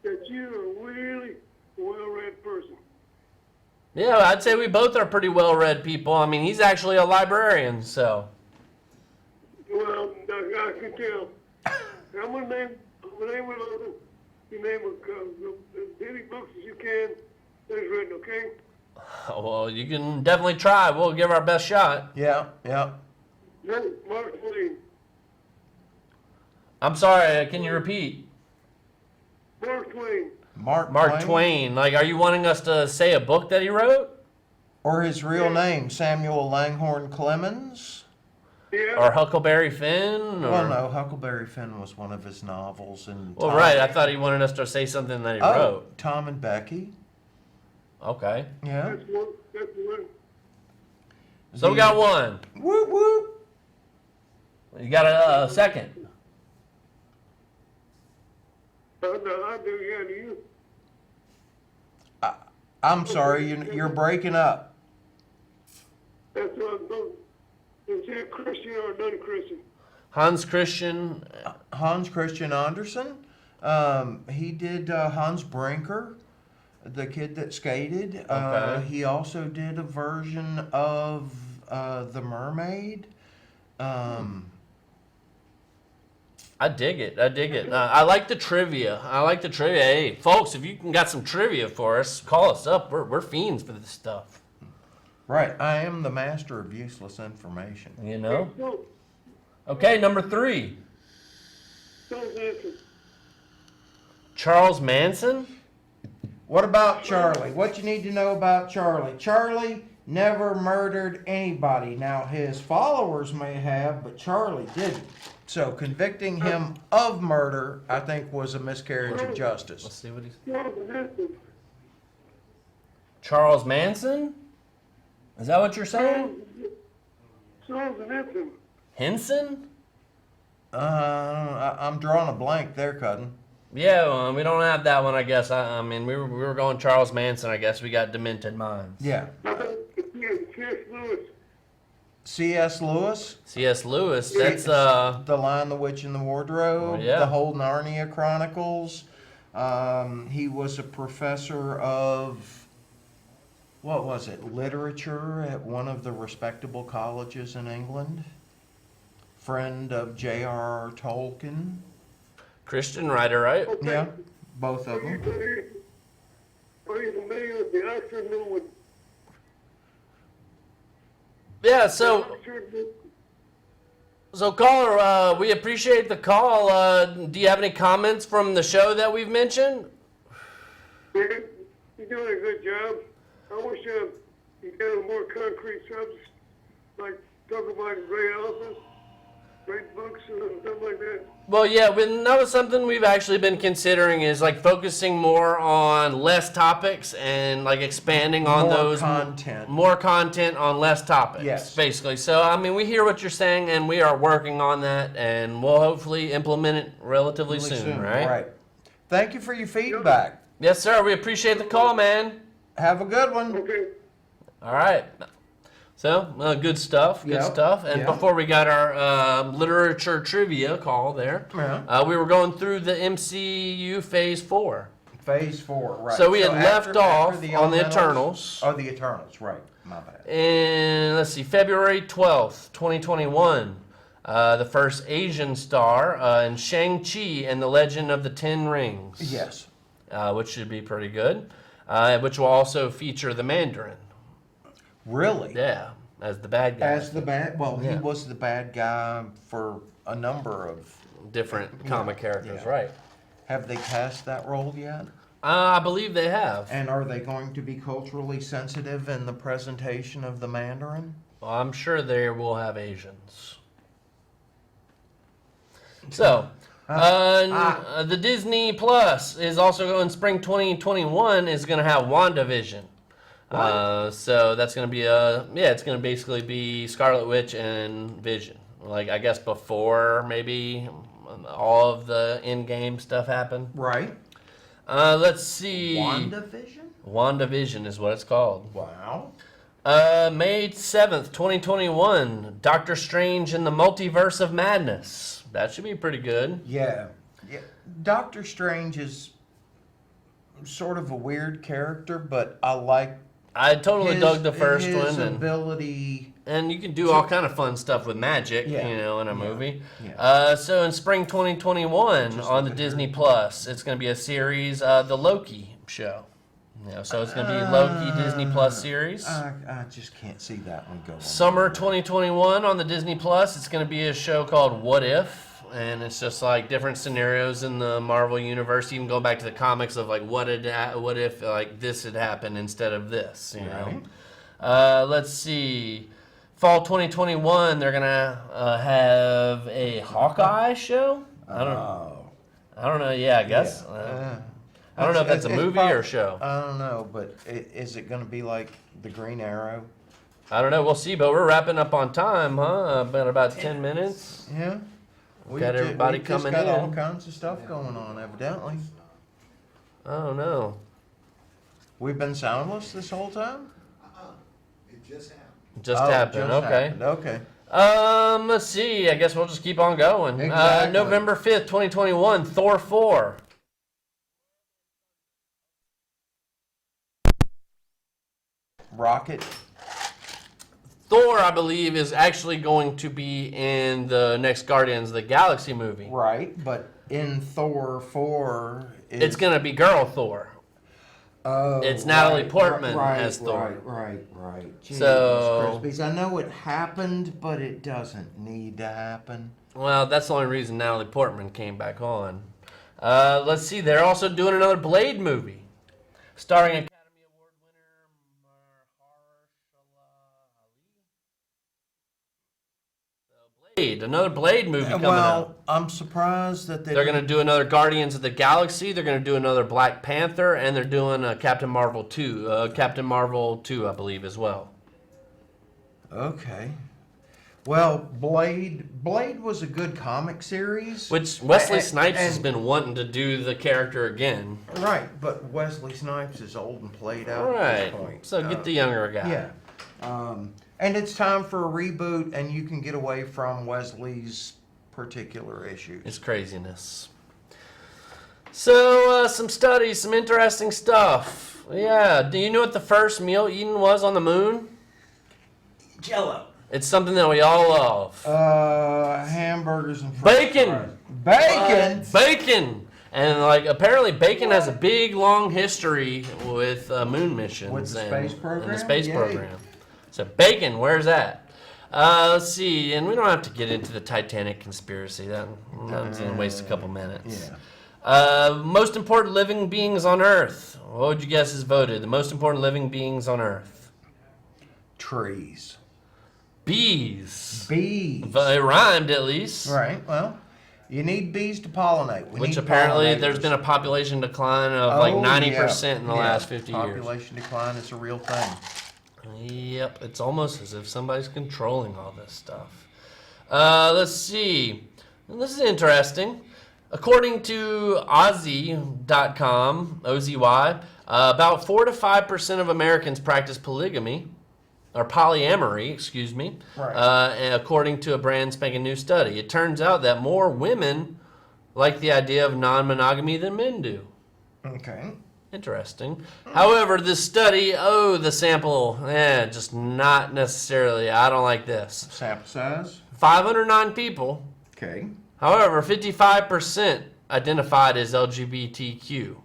that you're a really well-read person. Yeah, I'd say we both are pretty well-read people. I mean, he's actually a librarian, so. Well, I can tell. I'm gonna name it also. You name as many books as you can that is written, okay? Well, you can definitely try. We'll give our best shot. Yeah. Yeah. No, Mark Twain. I'm sorry, can you repeat? Mark Twain. Mark Twain. Like, are you wanting us to say a book that he wrote? Or his real name, Samuel Langhorne Clemens. Yeah. Or Huckleberry Finn? Or... Well, no, Huckleberry Finn was one of his novels, and Well, right. I thought he wanted us to say something that he Oh, wrote. Tom and Becky. Okay. Yeah. That's one. That's one. So we got one. Whoop whoop. You got a second. No, I do. Yeah, do you? I'm sorry, you're breaking up. That's what I'm doing. Is he a Christian or a non-Christian? Hans Christian. Hans Christian Andersen. He did Hans Brinker, the kid that skated. Okay. He also did a version of The Mermaid. I dig it. I dig it. I like the trivia. Hey, folks, if you got some trivia for us, call us up. We're fiends for this stuff. Right. I am the master of useless information. You know? No, Okay, number 3. Charles Manson. Charles Manson? What about Charlie? What you need to know about Charlie? Charlie never murdered anybody. Now, his followers may have, but Charlie didn't. So convicting him of murder, I think, was a miscarriage of Let's justice. see what he's... Charles Manson. Charles Manson? Is that what you're saying? Charles Manson. Henson? I'm drawing a blank there, Cudden. Yeah, well, we don't have that one, I guess. I mean, we were going Charles Manson, I guess. We got Demented Minds. Yeah. C.S. Lewis. C.S. Lewis, C.S. Lewis, that's, The Lion, the Witch, and the Wardrobe, Oh, yeah. the whole Narnia Chronicles. He was a professor of, what was it, literature at one of the respectable colleges in England. Friend of J.R.R. Tolkien. Christian writer, right? Okay. Yeah, both of Are them. you familiar with the actor Newman? Yeah, so caller, we appreciate the call. Do you have any comments from the show that we've mentioned? You're doing a good job. I wish you get a more concrete subject, like talk about great authors, great books, and stuff like that. Well, yeah, that was something we've actually been considering is like focusing more on less topics and like expanding on More those content. more content on less topics. Yes. Basically. So, I mean, we hear what you're saying and we are working on that and we'll hopefully implement it relatively Really soon, right? Right. Thank you for your feedback. Yes, sir. We appreciate the call, man. Have a good one. Okay. All right. So, good stuff. Good Yep. stuff. And Yeah. before we got our literature trivia call there, Yeah. we were going through the MCU Phase 4. Phase 4, right. So we had left off on the Elementals- Eternals. Oh, the Eternals, right. My bad. And let's see, February 12th, 2021. The first Asian star in Shang-Chi and the Legend of the Ten Rings. Yes. Which should be pretty good. Which will also feature the Mandarin. Really? Yeah, as the bad guy. As the bad, well, Yeah. he was the bad guy for a number of. Different comic characters, yeah. right. Have they cast that role yet? I believe they have. And are they going to be culturally sensitive in the presentation of the Mandarin? Well, I'm sure they will have Asians. So, the Disney Plus is also going spring 2021 is going to have WandaVision. So that's going to be it's going to basically be Scarlet Witch and Vision. Like, I guess before maybe all of the in-game stuff happened. Right. Let's see. WandaVision? WandaVision is what it's called. Wow. May 7th, 2021, Doctor Strange in the Multiverse of Madness. That should be pretty good. Yeah. Doctor Strange is sort of a weird character, but I like I totally dug the first his one. ability. And you can do all kind of fun stuff with magic, Yeah. in a movie. Yeah. So in spring 2021 on the Disney Plus, it's going to be a series, the Loki show. So it's going to be Loki Disney Plus series. I just can't see that one going. Summer 2021 on the Disney Plus, it's going to be a show called What If, and it's just like different scenarios in the Marvel universe. Even going back to the comics of like what if like this had happened instead of this, Let's see. Fall 2021, they're gonna have a Hawkeye show. I don't know. Yeah, I guess. I don't know if that's a movie or a show. I don't know, but is it going to be like the Green Arrow? I don't know. We'll see. But we're wrapping up on time, huh? About 10 minutes. Yeah. Got everybody coming got all in. kinds of stuff going on, evidently. I don't know. We've been soundless this whole time? It just happened. Just Oh, happened. just Okay. happened. Okay. Let's see. I guess we'll just keep on going. Exactly. November 5th, 2021, Thor 4. Rocket. Thor, I believe, is actually going to be in the next Guardians of the Galaxy movie. Right, but in Thor 4, It's going to be girl Thor. Oh, It's Natalie right, Portman right, as Thor. Right. Jeepers So- Creepies. I know it happened, but it doesn't need to happen. Well, that's the only reason Natalie Portman came back on. Let's see. They're also doing another Blade movie, starring Academy Award winner Mahershala Ali. So Blade, another Blade movie coming out. I'm surprised that They're going to do another Guardians of the Galaxy. They're going to do another Black Panther, and they're doing Captain Marvel 2. Captain Marvel 2, I believe, as well. Okay. Well, Blade was a good comic series. Which Wesley And- Snipes has and- been wanting to do the character again. Right, but Wesley Snipes is old and played out at Right. this point. So get the younger guy. Yeah. And it's time for a reboot, and you can get away from Wesley's particular issues. It's craziness. So, some studies, some interesting stuff. Yeah. Do you know what the first meal eaten was on the moon? Jello. It's something that we all love. Hamburgers and french Bacon! fries. Bacon? Bacon! And, like, apparently bacon has a big, long history with moon missions. With the and- space And program? the space Yay. program. So, bacon, where's that? Let's see. And we don't have to get into the Titanic conspiracy. That's going to waste a couple minutes. Yeah. Most important living beings on Earth. What would you guess is voted? The most important living beings on Earth. Trees. Bees. Bees. It rhymed at least. Right, well, you need bees to pollinate. We Which need apparently there's pollinators. been a population decline of like Oh, 90% in the yeah. last 50 years. Population decline is a real thing. Yep, it's almost as if somebody's controlling all this stuff. Let's see. This is interesting. According to Ozy.com, OZY, about 4 to 5% of Americans practice polygamy, or polyamory, excuse me, Right. according to a brand spanking new study. It turns out that more women like the idea of non-monogamy than men do. Okay. Interesting. However, this study, the sample, just not necessarily. I don't like this. Sample size? 509 people. Okay. However, 55% identified as LGBTQ.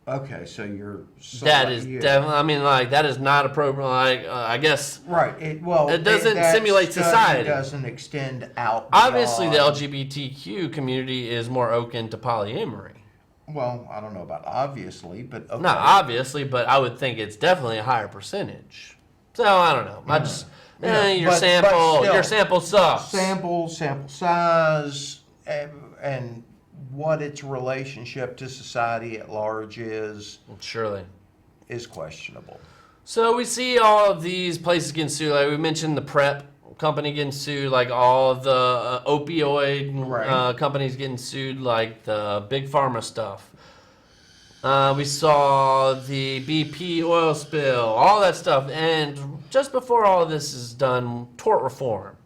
Okay, so you're... That is definitely, I mean, like, that is not appropriate. Like, I guess, Right. It doesn't that simulate study society. Doesn't extend out. obviously, the beyond- LGBTQ community is more open to polyamory. Well, I don't know about obviously, but okay. Not obviously, but I would think it's definitely a higher percentage. So, I don't know. I just, Yeah, your but sample, still, your sample sucks. sample size, and what its relationship to society at large is Surely. questionable. So we see all of these places getting sued. Like we mentioned, the PrEP company getting sued. Like all of the opioid Right. companies getting sued. Like the big pharma stuff. We saw the BP oil spill. All that stuff. And just before all of this is done, tort reform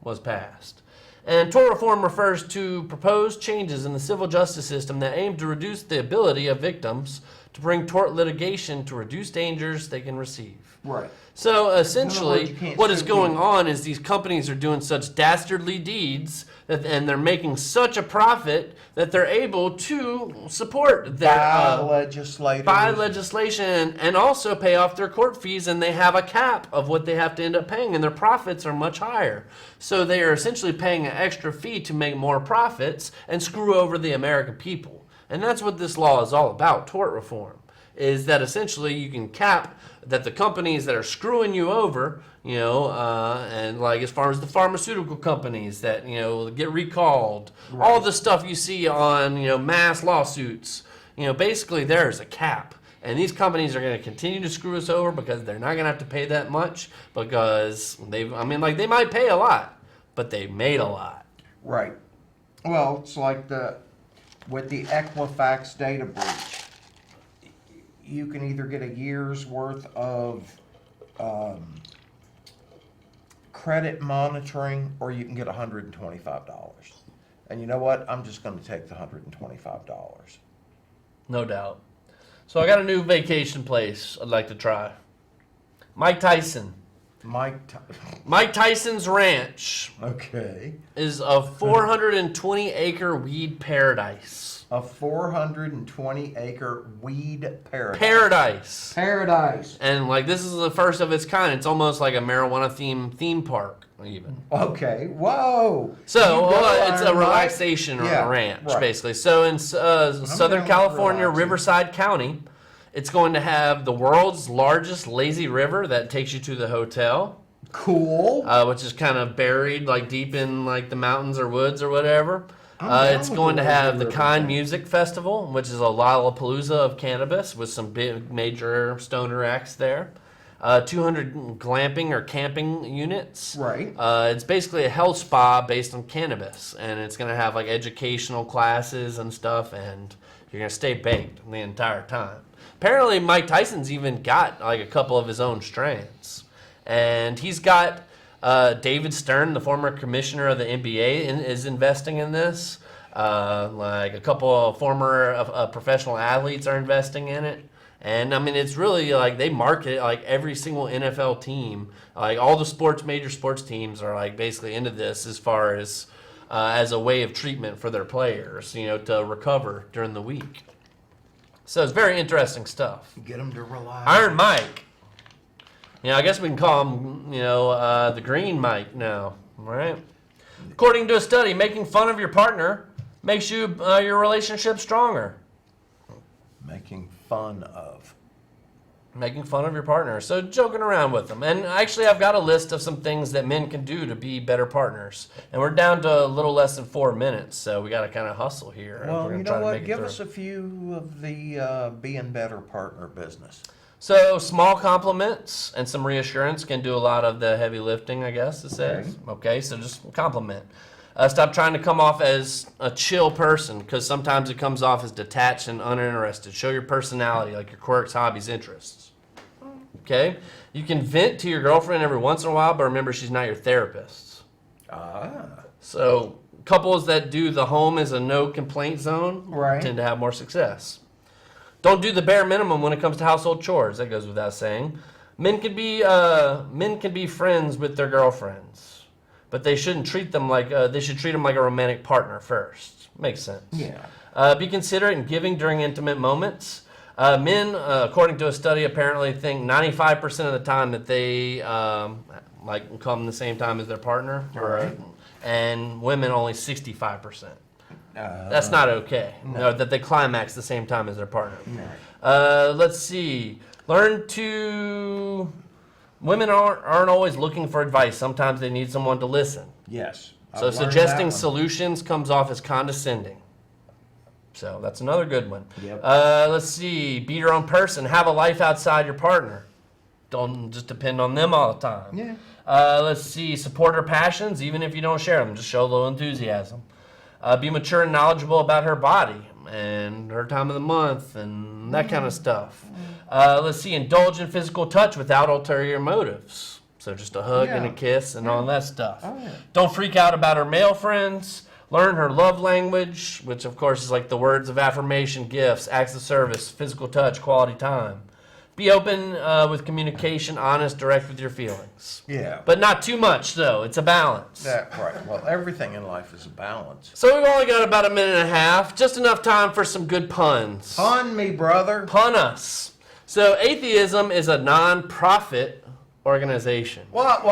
was passed. And tort reform refers to proposed changes in the civil justice system that aim to reduce the ability of victims to bring tort litigation to reduce dangers they can receive. Right. So words, essentially, you can't what is sue going people. on is these companies are doing such dastardly deeds and they're making such a profit that they're able to support their by legislation and also pay off their court fees, and they have a cap of what they have to end up paying, and their profits are much higher. So they are essentially paying an extra fee to make more profits and screw over the American people. And that's what this law is all about, tort reform, is that essentially you can cap that the companies that are screwing you over, and like as far as the pharmaceutical companies that, get recalled, all the stuff you see on, mass lawsuits, basically there's a cap. And these companies are going to continue to screw us over because they're not going to have to pay that much because they might pay a lot, but they made a lot. Right. Well, it's like with the Equifax data breach. You can either get a year's worth of credit monitoring, or you can get $125. And you know what? I'm just going to take the $125. No doubt. So I got a new vacation place I'd like to try. Mike Tyson. Mike Tyson's Ranch Okay. is a 420-acre weed paradise. A 420-acre weed Paradise. Paradise. And like this is the first of its kind. It's almost like a marijuana theme park even. Okay. Whoa. So You go, it's a Iron Mike. relaxation Yeah, ranch right. basically. So in Southern down California, with relaxing. Riverside County, it's going to have the world's largest lazy river that takes you to the hotel. Cool. Which is kind of buried like deep in like the mountains or woods or whatever. down It's with going the to lazy have the river Kind thing. Music Festival, which is a Lollapalooza of cannabis with some big major stoner acts there. 200 glamping or camping units. Right. It's basically a health spa based on cannabis, and it's going to have like educational classes and stuff, and you're going to stay baked the entire time. Apparently, Mike Tyson's even got like a couple of his own strains. And he's got David Stern, the former commissioner of the NBA, is investing in this. Like a couple of former professional athletes are investing in it. And I mean, it's really like they market it like every single NFL team, like all the major sports teams are like basically into this as far as a way of treatment for their players, you know, to recover during the week. So it's very interesting stuff. Get them to relax. Iron Mike. You know, I guess we can call him, you know, the Green Mike now, right? According to a study, making fun of your partner makes your relationship stronger. Making fun of. Making fun of your partner. So joking around with them. And actually, I've got a list of some things that men can do to be better partners. And we're down to a little less than 4 minutes, so we got to kind of hustle here. Well, We're gonna you try know to what? make it Give through. us a few of the being better partner business. So small compliments and some reassurance can do a lot of the heavy lifting, I guess it says. Okay, so just compliment. Stop trying to come off as a chill person, because sometimes it comes off as detached and uninterested. Show your personality, like your quirks, hobbies, interests. Okay? You can vent to your girlfriend every once in a while, but remember she's not your therapist. So couples that do the home as a no complaint zone Right. tend to have more success. Don't do the bare minimum when it comes to household chores. That goes without saying. Men can be friends with their girlfriends, but they shouldn't treat them like they should treat them like a romantic partner first. Makes sense. Yeah. Be considerate and giving during intimate moments. Men, according to a study, apparently think 95% of the time that they like come the same time as their partner, Right. and women only 65%. That's not okay. No, that they climax the same time as their partner. Let's see. Women aren't always looking for advice. Sometimes they need someone to listen. Yes. So I've learned suggesting that one. solutions comes off as condescending. So that's another good one. Yep. Let's see. Be your own person. Have a life outside your partner. Don't just depend on them all the time. Yeah. Let's see. Support her passions, even if you don't share them. Just show a little enthusiasm. Be mature and knowledgeable about her body and her time of the month and that kind of stuff. Let's see. Indulge in physical touch without ulterior motives. So just a hug and a Yeah. kiss and all that stuff. Oh, yeah. Don't freak out about her male friends. Learn her love language, which of course is like the words of affirmation, gifts, acts of service, physical touch, quality time. Be open with communication, honest, direct with your feelings. Yeah. But not too much, though. It's a balance. That right. Well, everything in life is a balance. So we've only got about a minute and a half. Just enough time for some good puns. Pun me, brother. Pun us. So atheism is a non-profit organization. What?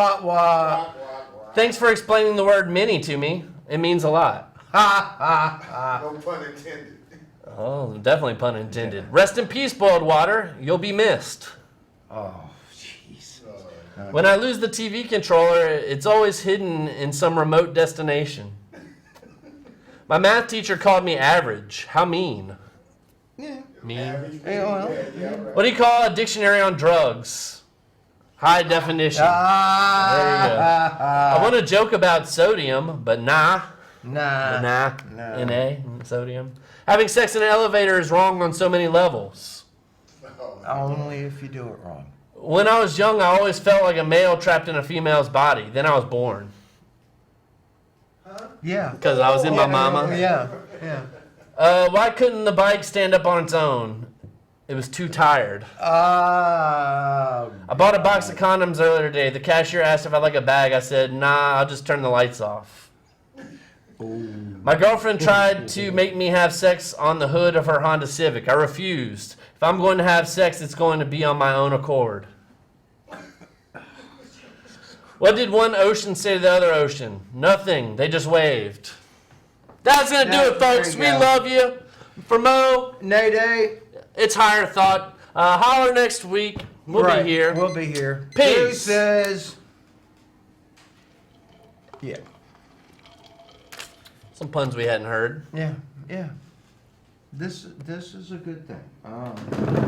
Thanks for explaining the word many to me. It means a lot. No pun intended. Oh, definitely pun intended. Rest in peace, boiled water. You'll be missed. Oh, jeez. When I lose the TV controller, it's always hidden in some remote destination. My math teacher called me average. How mean. Yeah. Mean. Yeah, well. What do you call a dictionary on drugs? High definition. I want to joke about sodium, but nah. Nah. Na, sodium. Having sex in an elevator is wrong on so many levels. Only if you do it wrong. When I was young, I always felt like a male trapped in a female's body. Then I was born. Yeah. Because I was in my mama. Yeah, yeah. Why couldn't the bike stand up on its own? It was too tired. I bought a box of condoms earlier today. The cashier asked if I'd like a bag. I said, nah, I'll just turn the lights off. My girlfriend tried to make me have sex on the hood of her Honda Civic. I refused. If I'm going to have sex, it's going to be on my own accord. What did one ocean say to the other ocean? Nothing. They just waved. That's going to do it, folks. We go. love you. For Mo, Nay-day. it's Higher Thought. Holler next week. We'll Right, be here. We'll be here. Peace. Deuces. Yeah, Some puns we hadn't heard. yeah, yeah. This is a good thing.